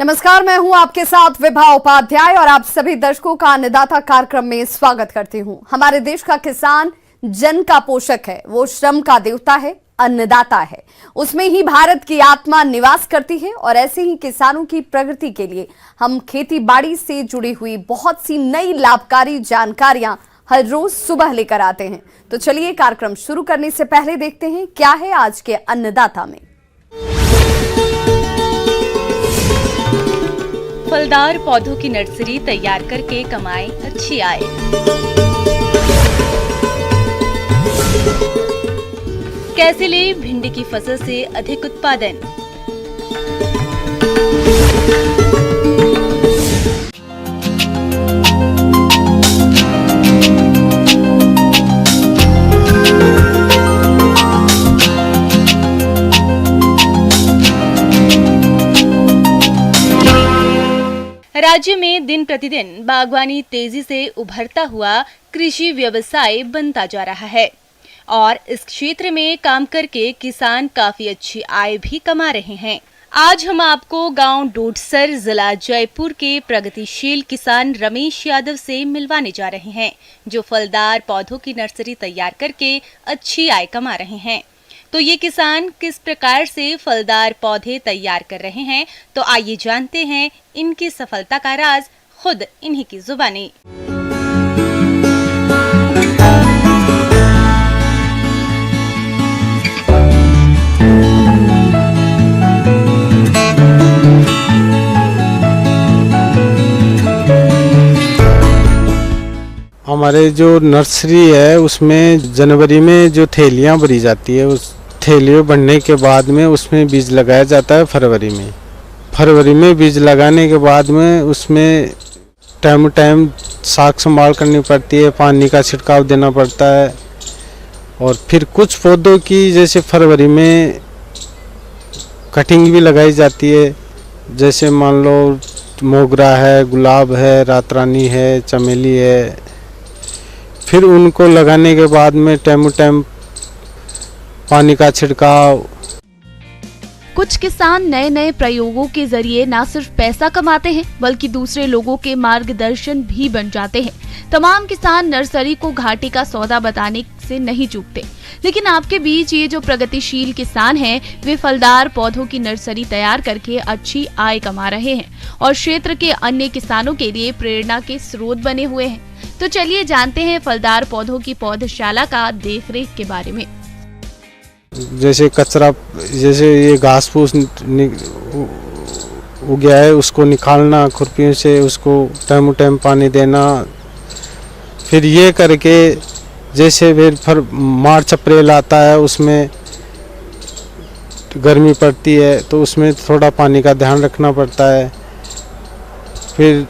नमस्कार, मैं हूं आपके साथ विभा उपाध्याय और आप सभी दर्शकों का अन्नदाता कार्यक्रम में स्वागत करती हूं। हमारे देश का किसान जन का पोषक है, वो श्रम का देवता है, अन्नदाता है। उसमें ही भारत की आत्मा निवास करती है और ऐसे ही किसानों की प्रगति के लिए हम खेती बाड़ी से जुड़ी हुई बहुत सी नई लाभकारी जानकारियां हर रोज सुबह लेकर आते हैं। तो चलिए कार्यक्रम शुरू करने से पहले देखते हैं क्या है आज के अन्नदाता में। फलदार पौधों की नर्सरी तैयार करके कमाएं अच्छी आय। कैसे ले भिंडी की फसल से अधिक उत्पादन। राज्य में दिन प्रतिदिन बागवानी तेजी से उभरता हुआ कृषि व्यवसाय बनता जा रहा है और इस क्षेत्र में काम करके किसान काफी अच्छी आय भी कमा रहे हैं। आज हम आपको गांव डोडसर जिला जयपुर के प्रगतिशील किसान रमेश यादव से मिलवाने जा रहे हैं, जो फलदार पौधों की नर्सरी तैयार करके अच्छी आय कमा रहे हैं। तो ये किसान किस प्रकार से फलदार पौधे तैयार कर रहे हैं, तो आइए जानते हैं इनकी सफलता का राज खुद इन्हीं की जुबानी। हमारे जो नर्सरी है उसमें जनवरी में जो थैलियाँ भरी जाती है, उस थैलियों भरने के बाद में उसमें बीज लगाया जाता है। फरवरी में बीज लगाने के बाद में उसमें टाइम साख संभाल करनी पड़ती है, पानी का छिड़काव देना पड़ता है। और फिर कुछ पौधों की जैसे फरवरी में कटिंग भी लगाई जाती है, जैसे मान लो मोगरा है, गुलाब है, रात रानी है, चमेली है। फिर उनको लगाने के बाद में टाइम पानी का छिड़काव। कुछ किसान नए नए प्रयोगों के जरिए न सिर्फ पैसा कमाते हैं बल्कि दूसरे लोगों के मार्गदर्शन भी बन जाते हैं। तमाम किसान नर्सरी को घाटे का सौदा बताने से नहीं चूकते, लेकिन आपके बीच ये जो प्रगतिशील किसान हैं, वे फलदार पौधों की नर्सरी तैयार करके अच्छी आय कमा रहे हैं और क्षेत्र के अन्य किसानों के लिए प्रेरणा के स्रोत बने हुए हैं। तो चलिए जानते हैं फलदार पौधों की पौधशाला का देखरेख के बारे में। जैसे कचरा, जैसे ये घास फूस हो गया है, उसको निकालना खुरपियों से, उसको टाइम पानी देना। फिर ये करके जैसे फिर मार्च अप्रैल आता है, उसमें गर्मी पड़ती है तो उसमें थोड़ा पानी का ध्यान रखना पड़ता है। फिर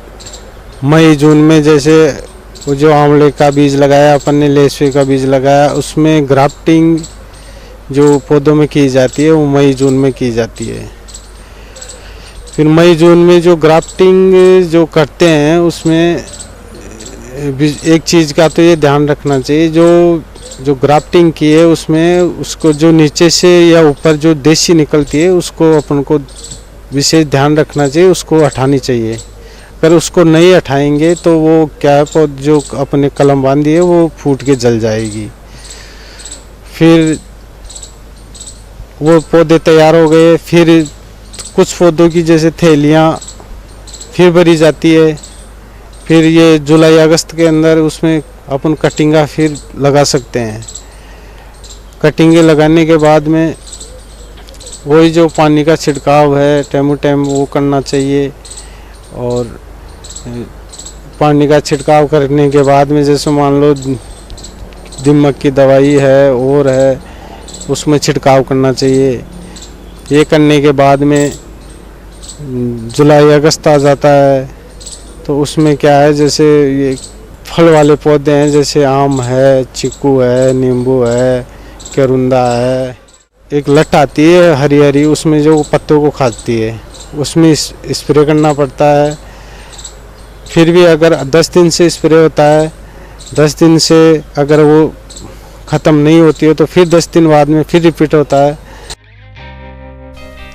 मई जून में जैसे वो जो आंवले का बीज लगाया अपन ने, लेसवे का बीज लगाया, उसमें ग्राफ्टिंग जो पौधों में की जाती है वो मई जून में की जाती है। फिर मई जून में जो ग्राफ्टिंग जो करते हैं उसमें एक चीज़ का तो ये ध्यान रखना चाहिए, जो ग्राफ्टिंग की है उसमें उसको जो नीचे से या ऊपर जो देसी निकलती है उसको अपन को विशेष ध्यान रखना चाहिए, उसको हटानी चाहिए। अगर उसको नहीं हटाएंगे तो वो क्या है, जो अपने कलम बांधी है वो फूट के जल जाएगी। फिर वो पौधे तैयार हो गए, फिर कुछ पौधों की जैसे थैलियाँ फिर भरी जाती है। फिर ये जुलाई अगस्त के अंदर उसमें अपन कटिंगा फिर लगा सकते हैं। कटिंगे लगाने के बाद में वही जो पानी का छिड़काव है टाइम वो करना चाहिए। और पानी का छिड़काव करने के बाद में जैसे मान लो दीमक की दवाई है और है, उसमें छिड़काव करना चाहिए। ये करने के बाद में जुलाई अगस्त आ जाता है तो उसमें क्या है, जैसे ये फल वाले पौधे हैं, जैसे आम है, चीकू है, नींबू है, करुंदा है। एक लट आती है हरी हरी, उसमें जो पत्तों को खाती है, उसमें स्प्रे करना पड़ता है। फिर भी अगर 10 दिन से स्प्रे होता है, 10 दिन से अगर वो ख़त्म नहीं होती है तो फिर 10 दिन बाद में फिर रिपीट होता है।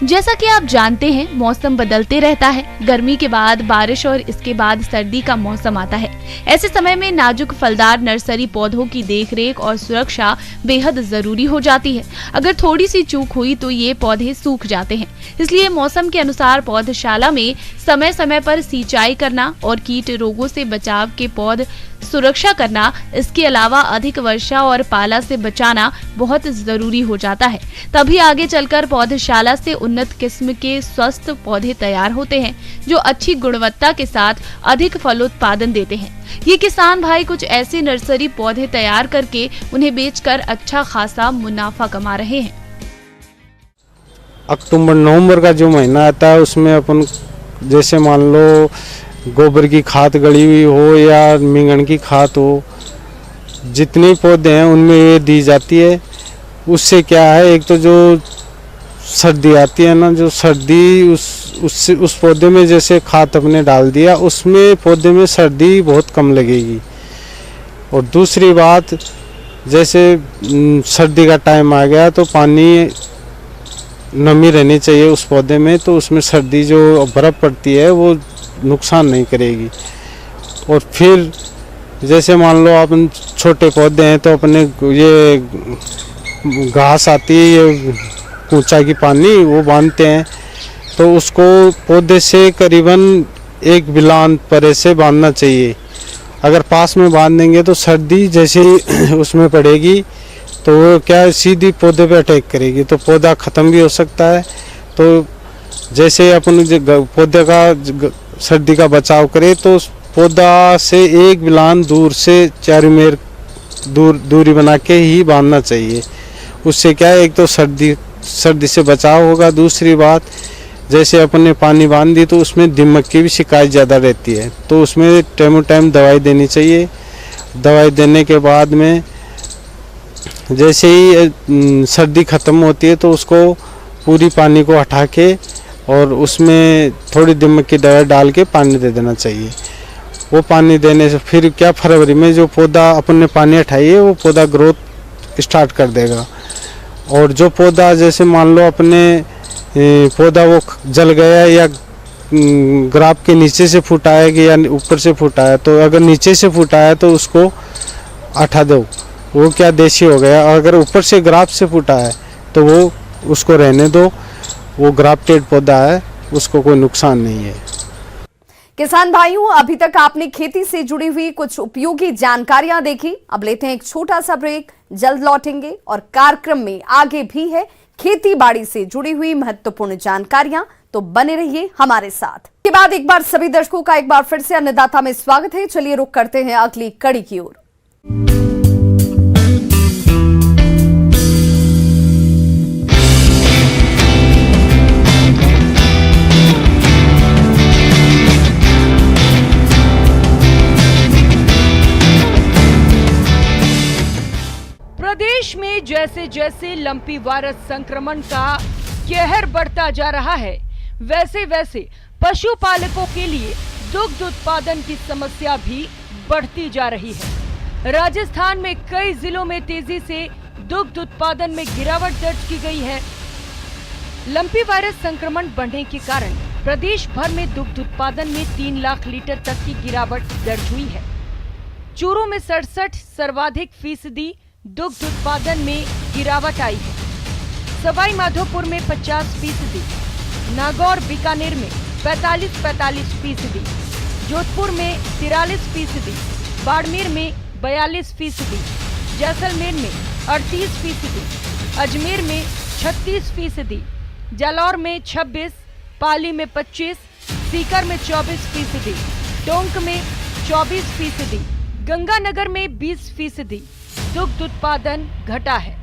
जैसा कि आप जानते हैं, मौसम बदलते रहता है। गर्मी के बाद बारिश और इसके बाद सर्दी का मौसम आता है। ऐसे समय में नाजुक फलदार नर्सरी पौधों की देखरेख और सुरक्षा बेहद जरूरी हो जाती है। अगर थोड़ी सी चूक हुई तो ये पौधे सूख जाते हैं। इसलिए मौसम के अनुसार पौधशाला में समय समय पर सिंचाई करना और कीट रोगों से बचाव के पौध सुरक्षा करना, इसके अलावा अधिक वर्षा और पाला से बचाना बहुत जरूरी हो जाता है। तभी आगे चलकर पौधशाला से उन्नत किस्म के स्वस्थ पौधे तैयार होते हैं, जो अच्छी गुणवत्ता के साथ अधिक फलोत्पादन देते हैं। ये किसान भाई कुछ ऐसे नर्सरी पौधे तैयार करके उन्हें बेचकर अच्छा खासा मुनाफा कमा रहे हैं। अक्टूबर नवंबर का जो महीना आता है उसमें अपन जैसे मान लो गोबर की खाद गड़ी हुई हो या मिंगन की खाद हो, जितने पौधे हैं उनमें ये दी जाती है। उससे क्या है, एक तो जो सर्दी आती है ना, जो सर्दी उस पौधे में जैसे खाद अपने डाल दिया, उसमें पौधे में सर्दी बहुत कम लगेगी। और दूसरी बात, जैसे सर्दी का टाइम आ गया तो पानी नमी रहनी चाहिए उस पौधे में, तो उसमें सर्दी जो बर्फ़ पड़ती है वो नुकसान नहीं करेगी। और फिर जैसे मान लो अपन छोटे पौधे हैं तो अपने ये घास आती है, ये कूचा की पानी वो बांधते हैं, तो उसको पौधे से करीबन 1 बिलान परे से बांधना चाहिए। अगर पास में बांध देंगे तो सर्दी जैसे ही उसमें पड़ेगी तो वो क्या सीधी पौधे पे अटैक करेगी, तो पौधा ख़त्म भी हो सकता है। तो जैसे अपन पौधे का सर्दी का बचाव करें तो पौधा से 1 बिलान दूर से चारों मेर दूरी बना के ही बांधना चाहिए। उससे क्या है, एक तो सर्दी से बचाव होगा। दूसरी बात, जैसे अपन ने पानी बांध दी तो उसमें दीमक की भी शिकायत ज़्यादा रहती है, तो उसमें टाइम टाइम दवाई देनी चाहिए। दवाई देने के बाद में जैसे ही सर्दी ख़त्म होती है तो उसको पूरी पानी को हटा के और उसमें थोड़ी दीमक की दवाई डाल के पानी दे देना चाहिए। वो पानी देने से फिर क्या, फरवरी में जो पौधा अपन ने पानी हटाई है वो पौधा ग्रोथ स्टार्ट कर देगा। और जो पौधा जैसे मान लो अपने पौधा वो जल गया या ग्राफ के नीचे से फूटा है कि या ऊपर से फूटा है, तो अगर नीचे से फूटा है तो उसको हटा दो, वो क्या देसी हो गया। और अगर ऊपर से ग्राफ से फूटा है तो वो उसको रहने दो, वो ग्राफ्टेड पौधा है, उसको कोई नुकसान नहीं है। किसान भाइयों, अभी तक आपने खेती से जुड़ी हुई कुछ उपयोगी जानकारियां देखी। अब लेते हैं एक छोटा सा ब्रेक, जल्द लौटेंगे और कार्यक्रम में आगे भी है खेती बाड़ी से जुड़ी हुई महत्वपूर्ण जानकारियां, तो बने रहिए हमारे साथ। के बाद एक बार सभी दर्शकों का एक बार फिर से अन्नदाता में स्वागत है। चलिए रुक करते हैं अगली कड़ी की ओर। प्रदेश में जैसे जैसे लंपी वायरस संक्रमण का कहर बढ़ता जा रहा है, वैसे वैसे पशुपालकों के लिए दुग्ध उत्पादन की समस्या भी बढ़ती जा रही है। राजस्थान में कई जिलों में तेजी से दुग्ध उत्पादन में गिरावट दर्ज की गई है। लंपी वायरस संक्रमण बढ़ने के कारण प्रदेश भर में दुग्ध उत्पादन में 3 लाख लीटर तक की गिरावट दर्ज हुई है। चूरू में 67 सर्वाधिक फीसदी दुग्ध उत्पादन में गिरावट आई है। सवाई माधोपुर में 50%, नागौर बीकानेर में 45% जोधपुर में 43%, बाड़मेर में 42%, जैसलमेर में 38%, अजमेर में 36%, जालौर में 26%, पाली में 25%, सीकर में 24%, टोंक में 24%, गंगानगर में 20% दुग्ध उत्पादन घटा है।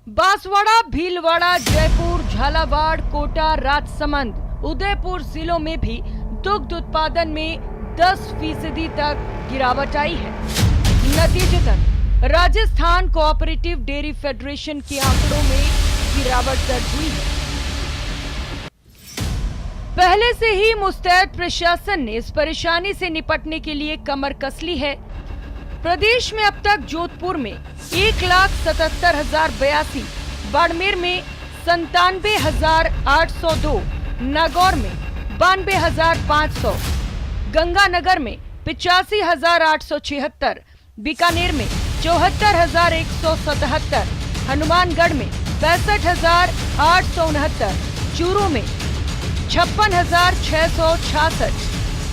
बांसवाड़ा, भीलवाड़ा, जयपुर, झालावाड़, कोटा, राजसमंद, उदयपुर जिलों में भी दुग्ध उत्पादन में 10% तक गिरावट आई है। नतीजतन राजस्थान कोऑपरेटिव डेयरी फेडरेशन के आंकड़ों में गिरावट दर्ज हुई है। पहले से ही मुस्तैद प्रशासन ने इस परेशानी से निपटने के लिए कमर कस ली है। प्रदेश में अब तक जोधपुर में 1,77,082 बाड़मेर में 97,802, नागौर में 92,500, गंगानगर में 85,876, बीकानेर में 74,177, हनुमानगढ़ में 65,869, चूरू में 56,666,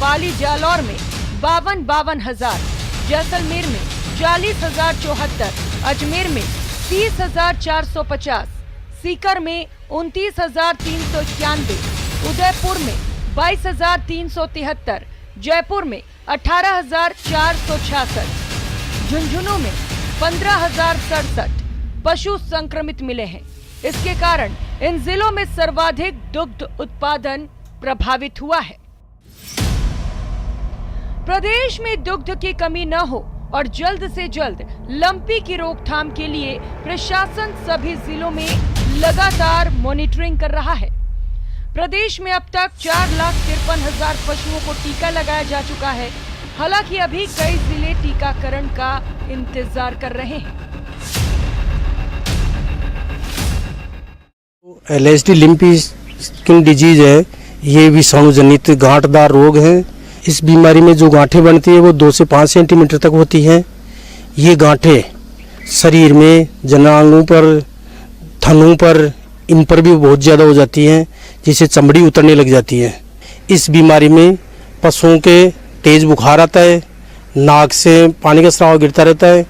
पाली जालौर में 52,000, जैसलमेर में 40,074, अजमेर में 30,450, सीकर में 29,391, उदयपुर में 22,373, जयपुर में 18,466, झुंझुनू में 15,067 पशु संक्रमित मिले हैं। इसके कारण इन जिलों में सर्वाधिक दुग्ध उत्पादन प्रभावित हुआ है। प्रदेश में दुग्ध की कमी न हो और जल्द से जल्द लंपी की रोकथाम के लिए प्रशासन सभी जिलों में लगातार मॉनिटरिंग कर रहा है। प्रदेश में अब तक 4,53,000 पशुओं को टीका लगाया जा चुका है। हालांकि अभी कई जिले टीकाकरण का इंतजार कर रहे हैं। LSD लिम्पी स्किन डिजीज है, ये विषाणु जनित गांठदार रोग है। इस बीमारी में जो गांठें बनती है वो 2 से 5 सेंटीमीटर तक होती हैं। ये गांठें शरीर में, जनांगों पर, थनों पर, इन पर भी बहुत ज़्यादा हो जाती हैं, जिससे चमड़ी उतरने लग जाती है। इस बीमारी में पशुओं के तेज़ बुखार आता है, नाक से पानी का स्राव गिरता रहता है,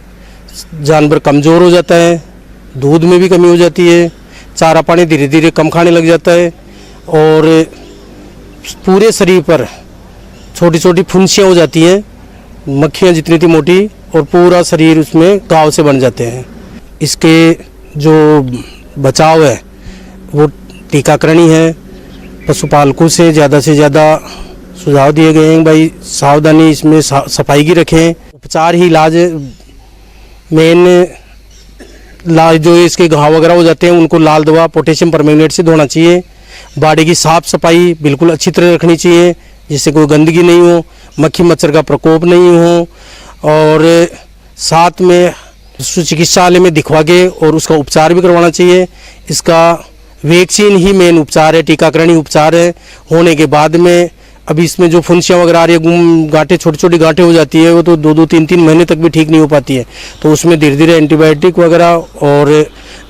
जानवर कमज़ोर हो जाता है, दूध में भी कमी हो जाती है, चारा पानी धीरे धीरे कम खाने लग जाता है और पूरे शरीर पर छोटी छोटी फुंसियाँ हो जाती हैं, मक्खियाँ जितनी थी मोटी, और पूरा शरीर उसमें घाव से बन जाते हैं। इसके जो बचाव है वो टीकाकरण ही है। पशुपालकों से ज़्यादा सुझाव दिए गए हैं, भाई सावधानी इसमें सफाई की रखें। उपचार ही इलाज, मेन इलाज जो इसके घाव वगैरह हो जाते हैं उनको लाल दवा पोटेशियम परमैंगनेट से धोना चाहिए। बाड़ी की साफ सफाई बिल्कुल अच्छी तरह रखनी चाहिए, जिससे कोई गंदगी नहीं हो, मक्खी मच्छर का प्रकोप नहीं हो, और साथ में चिकित्सालय में दिखवा के और उसका उपचार भी करवाना चाहिए। इसका वैक्सीन ही मेन उपचार है, टीकाकरण ही उपचार है। होने के बाद में अभी इसमें जो फुंसियाँ वगैरह आ रही है, गांठें, छोटी छोटी गांठें हो जाती है, वो तो 2-2, 3-3 महीने तक भी ठीक नहीं हो पाती है। तो उसमें धीरे धीरे एंटीबायोटिक वगैरह और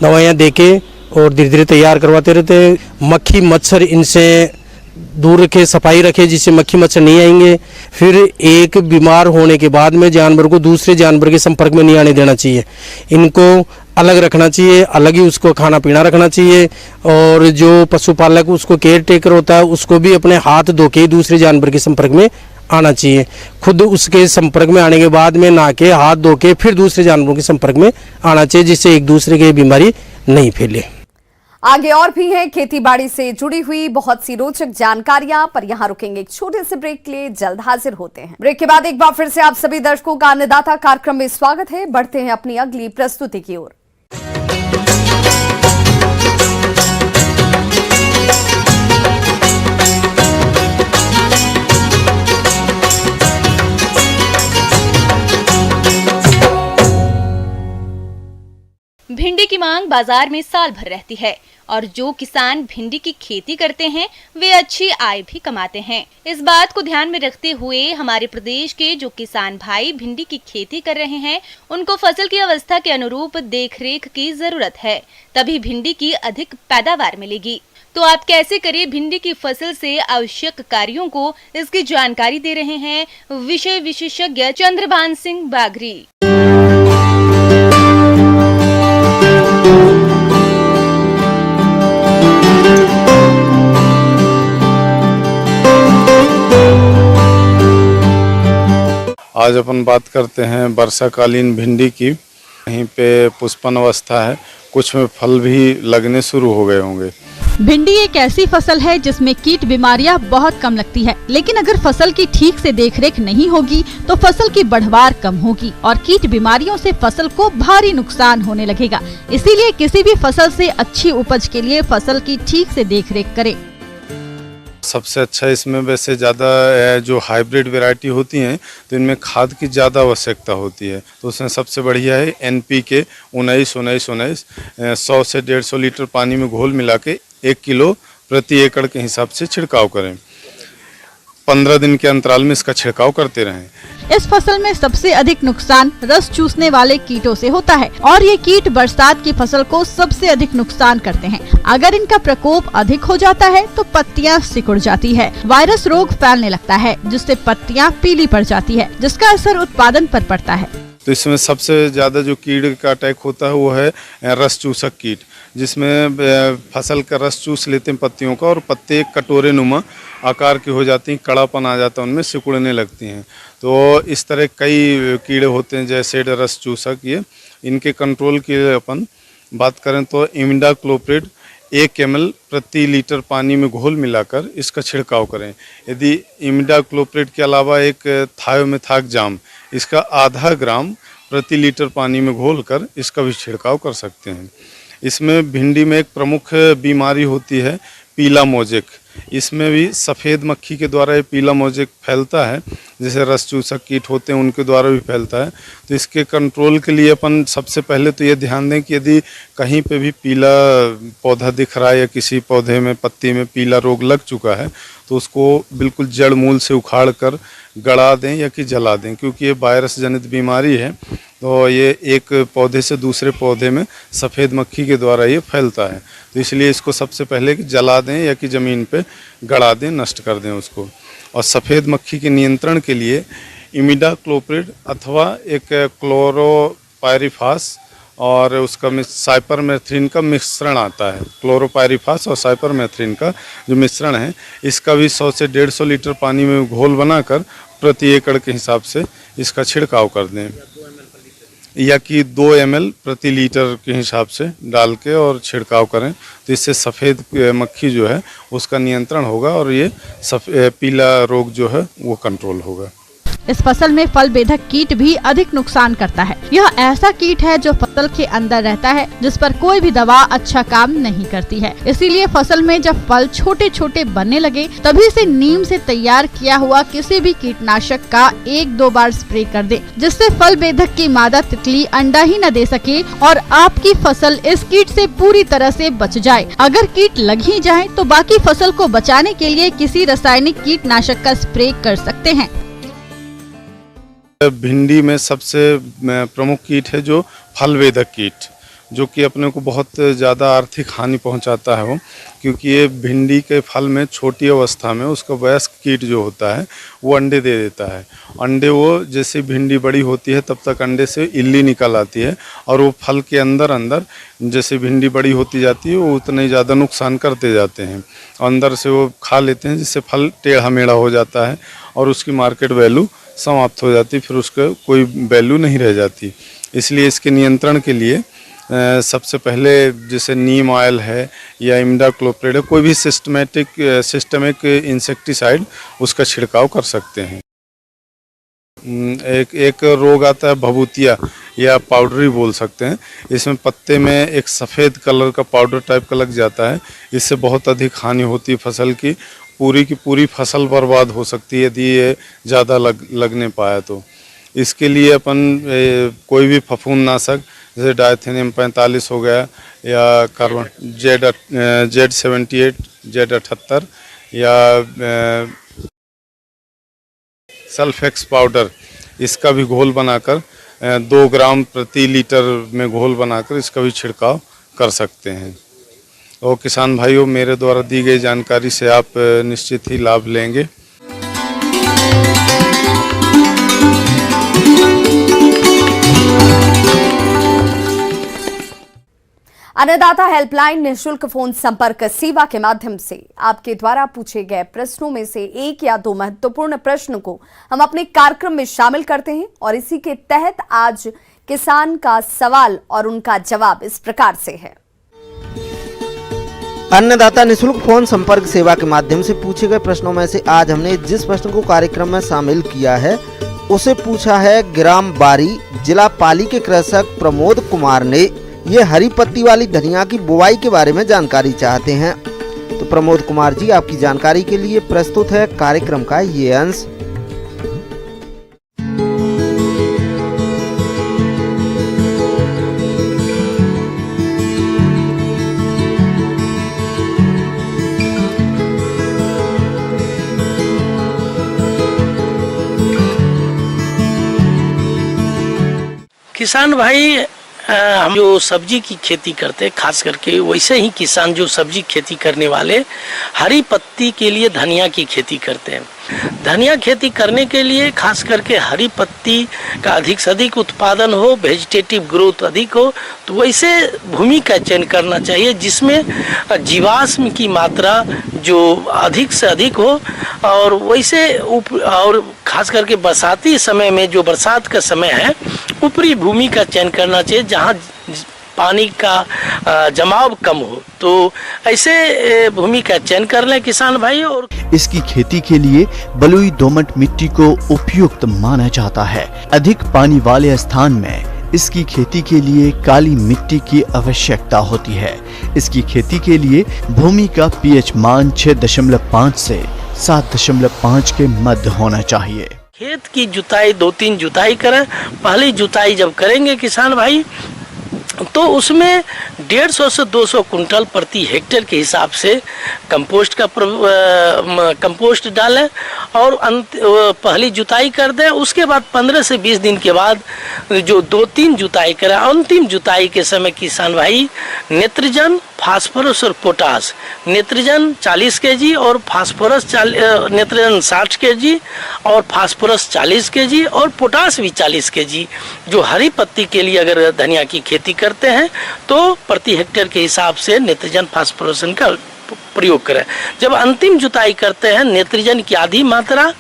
दवाइयाँ देके और धीरे धीरे तैयार करवाते रहते हैं। मक्खी मच्छर इनसे दूर रखे, सफाई रखे, जिससे मक्खी मच्छर नहीं आएंगे। फिर एक बीमार होने के बाद में जानवर को दूसरे जानवर के संपर्क में नहीं आने देना चाहिए। इनको अलग रखना चाहिए, अलग ही उसको खाना पीना रखना चाहिए, और जो पशुपालक उसको केयर टेकर होता है उसको भी अपने हाथ धो के दूसरे जानवर के संपर्क में आना चाहिए। खुद उसके संपर्क में आने के बाद में नहा के हाथ धो के फिर दूसरे जानवरों के संपर्क में आना चाहिए, जिससे एक दूसरे की बीमारी नहीं फैले। आगे और भी हैं खेती बाड़ी से जुड़ी हुई बहुत सी रोचक जानकारियां, पर यहां रुकेंगे एक छोटे से ब्रेक के लिए। जल्द हाजिर होते हैं। ब्रेक के बाद एक बार फिर से आप सभी दर्शकों का अन्नदाता कार्यक्रम में स्वागत है। बढ़ते हैं अपनी अगली प्रस्तुति की ओर। भिंडी की मांग बाजार में साल भर रहती है और जो किसान भिंडी की खेती करते हैं वे अच्छी आय भी कमाते हैं। इस बात को ध्यान में रखते हुए हमारे प्रदेश के जो किसान भाई भिंडी की खेती कर रहे हैं उनको फसल की अवस्था के अनुरूप देखरेख की जरूरत है, तभी भिंडी की अधिक पैदावार मिलेगी। तो आप कैसे करें भिंडी की फसल से आवश्यक कार्यों को, इसकी जानकारी दे रहे हैं विषय विशेषज्ञ चंद्रभान सिंह बागरी। आज अपन बात करते हैं वर्षाकालीन भिंडी की। कहीं पे पुष्पन अवस्था है, कुछ में फल भी लगने शुरू हो गए होंगे। भिंडी एक ऐसी फसल है जिसमें कीट बीमारियां बहुत कम लगती है, लेकिन अगर फसल की ठीक से देखरेख नहीं होगी तो फसल की बढ़वार कम होगी और कीट बीमारियों से फसल को भारी नुकसान होने लगेगा। इसीलिए किसी भी फसल से अच्छी उपज के लिए फसल की ठीक से देखरेख करें। सबसे अच्छा इसमें वैसे ज़्यादा जो हाइब्रिड वैरायटी होती हैं तो इनमें खाद की ज़्यादा आवश्यकता होती है, तो उसमें सबसे बढ़िया है NPK 19-19-19 100 से 150 लीटर पानी में घोल मिला के 1 किलो प्रति एकड़ के हिसाब से छिड़काव करें। 15 दिन के अंतराल में इसका छिड़काव करते रहें। इस फसल में सबसे अधिक नुकसान रस चूसने वाले कीटों से होता है और ये कीट बरसात की फसल को सबसे अधिक नुकसान करते हैं। अगर इनका प्रकोप अधिक हो जाता है तो पत्तियां सिकुड़ जाती है, वायरस रोग फैलने लगता है जिससे पत्तियां पीली पड़ जाती है, जिसका असर उत्पादन पर पड़ता है। तो इसमें सबसे ज़्यादा जो कीड़ का अटैक होता है वो है रस चूसक कीट, जिसमें फसल का रस चूस लेते हैं पत्तियों का और पत्ते कटोरे नुमा आकार की हो जाती हैं, कड़ापन आ जाता है उनमें, सिकुड़ने लगती हैं। तो इस तरह कई कीड़े होते हैं जैसे रस चूसक, ये इनके कंट्रोल के लिए अपन बात करें तो इमिडाक्लोप्रिड 1 ml प्रति लीटर पानी में घोल मिलाकर इसका छिड़काव करें। यदि इमिडाक्लोप्रिड के अलावा एक थायोमेथाक्जाम इसका आधा ग्राम प्रति लीटर पानी में घोलकर इसका भी छिड़काव कर सकते हैं। इसमें भिंडी में एक प्रमुख बीमारी होती है पीला मोजेक, इसमें भी सफ़ेद मक्खी के द्वारा ये पीला मोजेक फैलता है, जैसे रस चूसक कीट होते हैं उनके द्वारा भी फैलता है। तो इसके कंट्रोल के लिए अपन सबसे पहले तो ये ध्यान दें कि यदि कहीं पे भी पीला पौधा दिख रहा है या किसी पौधे में पत्ती में पीला रोग लग चुका है तो उसको बिल्कुल जड़ मूल से उखाड़ कर गड़ा दें या कि जला दें, क्योंकि ये वायरस जनित बीमारी है। तो ये एक पौधे से दूसरे पौधे में सफ़ेद मक्खी के द्वारा ये फैलता है, तो इसलिए इसको सबसे पहले कि जला दें या कि ज़मीन पे गड़ा दें, नष्ट कर दें उसको। और सफ़ेद मक्खी के नियंत्रण के लिए इमिडाक्लोप्रिड अथवा एक क्लोरोपायरिफास और उसका साइपरमेथ्रिन का मिश्रण आता है। क्लोरोपायरिफास और साइपरमेथ्रिन का जो मिश्रण है इसका भी 100 से 150 लीटर पानी में घोल बनाकर प्रति एकड़ के हिसाब से इसका छिड़काव कर दें, या कि 2 ml प्रति लीटर के हिसाब से डाल के और छिड़काव करें। तो इससे सफ़ेद मक्खी जो है उसका नियंत्रण होगा और ये पीला रोग जो है वो कंट्रोल होगा। इस फसल में फल बेधक कीट भी अधिक नुकसान करता है। यह ऐसा कीट है जो फसल के अंदर रहता है, जिस पर कोई भी दवा अच्छा काम नहीं करती है। इसीलिए फसल में जब फल छोटे छोटे बनने लगे तभी से नीम से तैयार किया हुआ किसी भी कीटनाशक का 1-2 बार स्प्रे कर दे, जिससे फल बेधक की मादा तितली अंडा ही न दे सके और आपकी फसल इस कीट से पूरी तरह से बच जाए। अगर कीट लग ही जाए तो बाकी फसल को बचाने के लिए किसी रासायनिक कीटनाशक का स्प्रे कर सकते हैं। भिंडी में सबसे प्रमुख कीट है जो फल वेदक कीट, जो कि अपने को बहुत ज़्यादा आर्थिक हानि पहुंचाता है वो, क्योंकि ये भिंडी के फल में छोटी अवस्था में उसका वयस्क कीट जो होता है वो अंडे दे देता है। अंडे वो जैसे भिंडी बड़ी होती है तब तक अंडे से इल्ली निकल आती है और वो फल के अंदर अंदर जैसे भिंडी बड़ी होती जाती है वो उतना ही ज़्यादा नुकसान करते जाते हैं, अंदर से वो खा लेते हैं, जिससे फल टेढ़ा मेढ़ा हो जाता है और उसकी मार्केट वैल्यू समाप्त हो जाती, फिर उसका कोई वैल्यू नहीं रह जाती। इसलिए इसके नियंत्रण के लिए सबसे पहले जैसे नीम ऑयल है या इमिडाक्लोप्रिड है, कोई भी सिस्टमिक इंसेक्टिसाइड उसका छिड़काव कर सकते हैं। एक रोग आता है भभूतिया या पाउडरी बोल सकते हैं, इसमें पत्ते में एक सफ़ेद कलर का पाउडर टाइप का लग जाता है, इससे बहुत अधिक हानि होती है फसल की पूरी फसल बर्बाद हो सकती है यदि ये ज़्यादा लगने पाया तो। इसके लिए अपन कोई भी फफूंदनाशक जैसे डायथेनियम 45 हो गया या कार्बन Z78 Z78 या सल्फेक्स पाउडर, इसका भी घोल बनाकर 2 ग्राम प्रति लीटर में घोल बनाकर इसका भी छिड़काव कर सकते हैं। और किसान भाइयों, मेरे द्वारा दी गई जानकारी से आप निश्चित ही लाभ लेंगे। अन्नदाता हेल्पलाइन निःशुल्क फोन संपर्क सेवा के माध्यम से आपके द्वारा पूछे गए प्रश्नों में से 1 या 2 महत्वपूर्ण प्रश्न को हम अपने कार्यक्रम में शामिल करते हैं और इसी के तहत आज किसान का सवाल और उनका जवाब इस प्रकार से है। अन्नदाता निःशुल्क फोन संपर्क सेवा के माध्यम से पूछे गए प्रश्नों में से आज हमने जिस प्रश्न को कार्यक्रम में शामिल किया है उसे पूछा है ग्राम बारी, जिला पाली के कृषक प्रमोद कुमार ने। ये हरी पत्ती वाली धनिया की बुवाई के बारे में जानकारी चाहते हैं। तो तो प्रमोद कुमार जी आपकी जानकारी के लिए प्रस्तुत है कार्यक्रम का ये अंश। किसान भाई हम जो सब्जी की खेती करते हैं, खास करके वैसे ही किसान जो सब्जी खेती करने वाले हरी पत्ती के लिए धनिया की खेती करते हैं। धनिया खेती करने के लिए खास करके हरी पत्ती का अधिक से अधिक उत्पादन हो, वेजिटेटिव ग्रोथ अधिक हो, तो वैसे भूमि का चयन करना चाहिए जिसमें जीवाश्म की मात्रा जो अधिक से अधिक हो, और वैसे और खास करके बरसाती समय में जो बरसात का समय है ऊपरी भूमि का चयन करना चाहिए जहाँ पानी का जमाव कम हो। तो ऐसे भूमि का चयन कर लें किसान भाई। और इसकी खेती के लिए बलुई दोमट मिट्टी को उपयुक्त माना जाता है। अधिक पानी वाले स्थान में इसकी खेती के लिए काली मिट्टी की आवश्यकता होती है। इसकी खेती के लिए भूमि का पीएच मान 6.5 से 7.5 के मध्य होना चाहिए। खेत की जुताई 2-3 जुताई करें। पहली जुताई जब करेंगे किसान भाई तो उसमें 150 से 200 कुंटल प्रति हेक्टेयर के हिसाब से कंपोस्ट डालें और पहली जुताई कर दें। उसके बाद 15 से 20 दिन के बाद जो 2-3 जुताई करें। अंतिम जुताई के समय किसान भाई नेत्रजन, फास्फोरस और पोटास, नेत्रजन 40 केजी और फास्फोरस नेत्रजन 60 केजी और फास्फोरस 40 केजी और पोटास भी 40 केजी जो हरी पत्ती के लिए अगर धनिया की खेती करते हैं तो प्रति हेक्टेयर के हिसाब से नेत्रजन फास्फोरस का प्रयोग करें। जब अंतिम जुताई करते हैं नेत्रजन की आधी मात्रा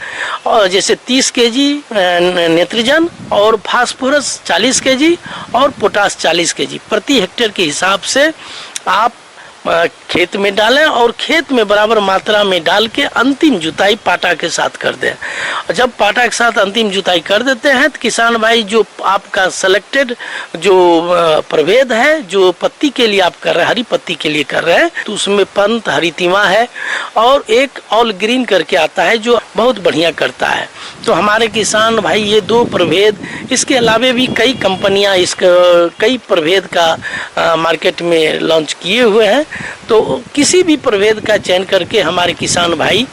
और जैसे 30 केजी नेत्रजन और फास्फोरस 40 केजी और पोटास 40 केजी प्रति हेक्टेयर के हिसाब से आप खेत में डालें और खेत में बराबर मात्रा में डाल के अंतिम जुताई पाटा के साथ कर दें। जब पाटा के साथ अंतिम जुताई कर देते हैं तो किसान भाई जो आपका सेलेक्टेड जो प्रभेद है जो पत्ती के लिए आप कर रहे हैं, हरी पत्ती के लिए कर रहे हैं, तो उसमें पंत, हरितिमा है और एक ऑल ग्रीन करके आता है जो बहुत बढ़िया करता है। तो हमारे किसान भाई ये 2 प्रभेद, इसके अलावे भी कई कंपनियां कई प्रभेद का मार्केट में लॉन्च किए हुए हैं। तो किसी भी प्रभेद का चयन करके हमारे किसान भाई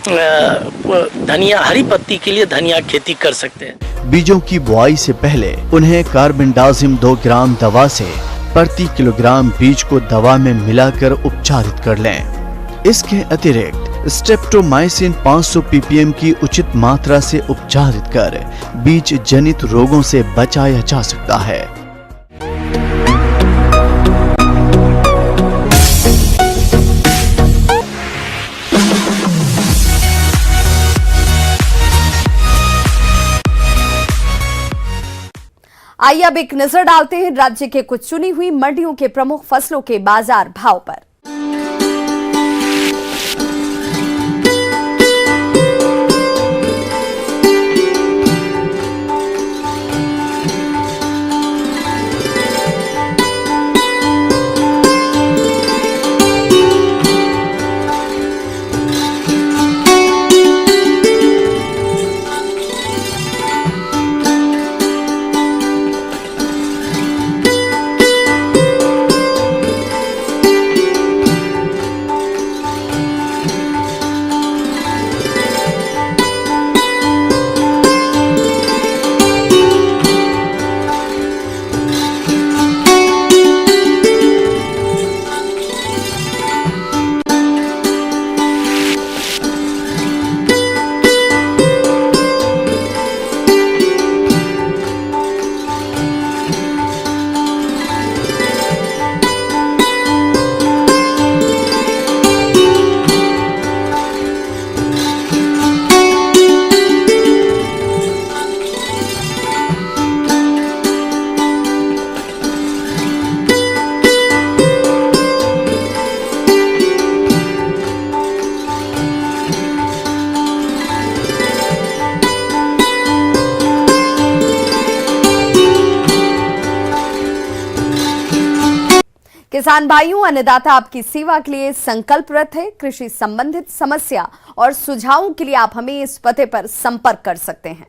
धनिया, हरी पत्ती के लिए धनिया खेती कर सकते हैं। बीजों की बुआई से पहले उन्हें कार्बेंडाजिम 2 ग्राम दवा से प्रति किलोग्राम बीज को दवा में मिलाकर उपचारित कर लें। इसके अतिरिक्त स्ट्रेप्टोमाइसिन 500 ppm की उचित मात्रा से उपचारित कर बीज जनित रोगों से बचाया जा सकता है। आइए अब एक नजर डालते हैं राज्य के कुछ चुनी हुई मंडियों के प्रमुख फसलों के बाजार भाव पर। किसान भाइयों, अन्नदाता आपकी सेवा के लिए संकल्परत है। कृषि संबंधित समस्या और सुझावों के लिए आप हमें इस पते पर संपर्क कर सकते हैं।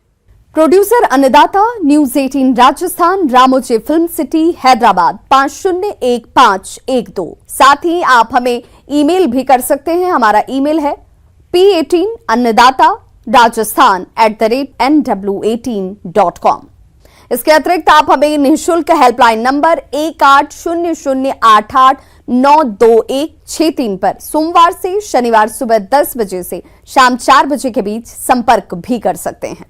प्रोड्यूसर अन्नदाता, news 18 Rajasthan, Ramoji film city, Hyderabad 501512। साथ ही आप हमें ईमेल भी कर सकते हैं। हमारा ईमेल है p18annadatarajasthan@nw18.com। इसके अतिरिक्त आप हमें निःशुल्क हेल्पलाइन नंबर 1800889216 पर सोमवार से शनिवार सुबह 10 बजे से शाम 4 बजे के बीच संपर्क भी कर सकते हैं।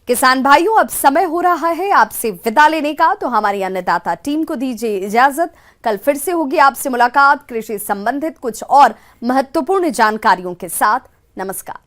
किसान भाइयों, अब समय हो रहा है आपसे विदा लेने का, तो हमारी अन्नदाता टीम को दीजिए इजाजत। कल फिर से होगी आपसे मुलाकात कृषि संबंधित कुछ और महत्वपूर्ण जानकारियों के साथ। नमस्कार।